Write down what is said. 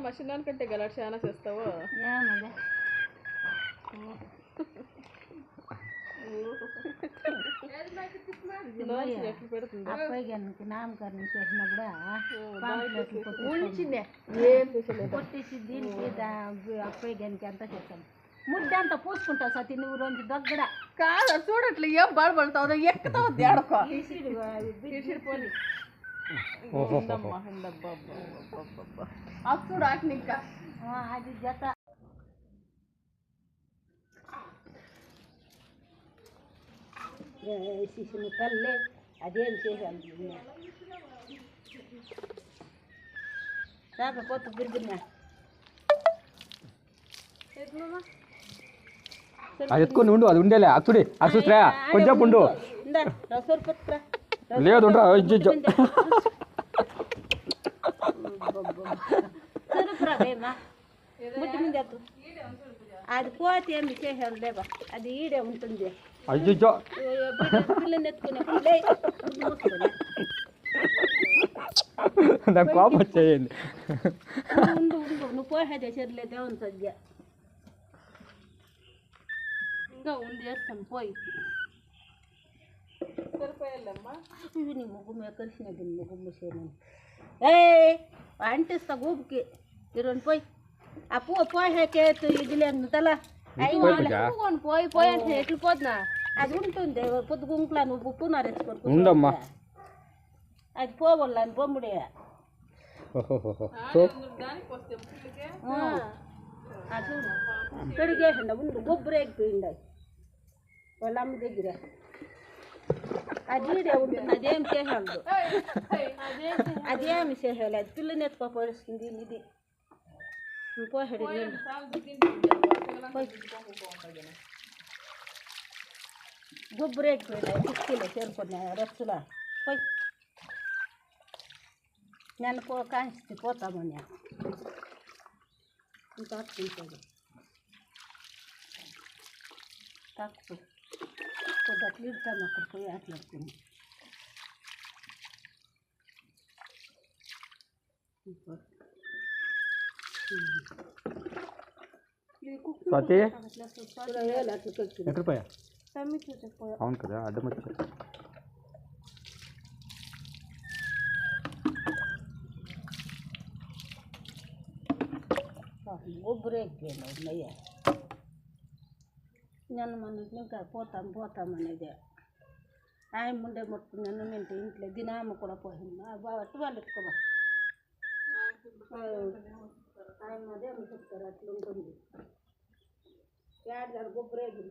machine దానికంటే గలాట్ చాలా చేస్తావు అబ్బాయికి నామకరణం చేసినప్పుడు కొట్టేసి దీనికి అబ్బాయి గారికి అంతా చేస్తాను ముద్ద అంతా పూసుకుంటావు సతీ నువ్వు రోజు దగ్గర కాదు చూడట్లే ఏం బాధపడతావు ఎక్కుతావు దేడకో అది చూడు ఆటని ఇంకా అది జత శిశుని తల్లే అదేం చేశాను రాకపోతే బిరుగున్నా అది ఎత్తుకొని ఉండు అది ఉండేలే అచ్చుడి అది చూసిరా కొంచెం ఉండు లేదు ఉండరా అది పోతే ఏమి చేసాను లేవా అది ఈడే ఉంటుంది అయ్యో పిల్లని ఎత్తుకునే నాకు కోపం వచ్చేయండి ఉండు నువ్వు పోసేదే సరిలేదే ఉంది సద్య ఇంకా ఉండి వేస్తాను పోయి ఇవి నీ ముగ్గుమే కలిసినది ముగ్గుమ్మ చేయమని అంటిస్తా గూపుకి ఇరవై పోయి ఆ పోసేకే ఇది లేదు తల పోయి పోయి అంటే ఎట్లు పోతున్నా అది ఉంటుంది పొద్దు గుంకులా నువ్వు ఉప్పున్నారు ఉండమ్మా అది పోవాలని బొమ్ముడే చూడు కడిగేసిండ ఉండు గొబ్బరు ఎగిపోయింది వాళ్ళ అమ్మ దగ్గర అది ఈడే ఉంటుంది అదేం చేసాడు అదేమి చేసేయాలి అది పిల్లని ఎత్తుకోపడుస్తుంది ఇది పోసాడు గొబ్బరు ఎగిపోయింది కిటికీలో చేరుకున్నాయి రస్తులా పోయి నేను కాంచి పోతామని ఇంకా తింటుంది తక్కువ అట్లా ఇస్తాము అక్కడ పోయి ఆటలాడుకుని స్వాతి ఎక్కడ పోయా అవును కదా అడ్డం వచ్చా గొబ్బరు ఎక్కిపోయినా ఉన్నాయా నేను మన ఇంకా పోతామనేది ఆయన ముందే ముట్టుకున్నాను నేను ఇంట్లో దినామ కూడా పోయింది అటు వాళ్ళు ఎత్తుకోబా ఆయన అదే చెప్తారు అట్లా ఉంటుంది గొబ్బరు ఎగ్గి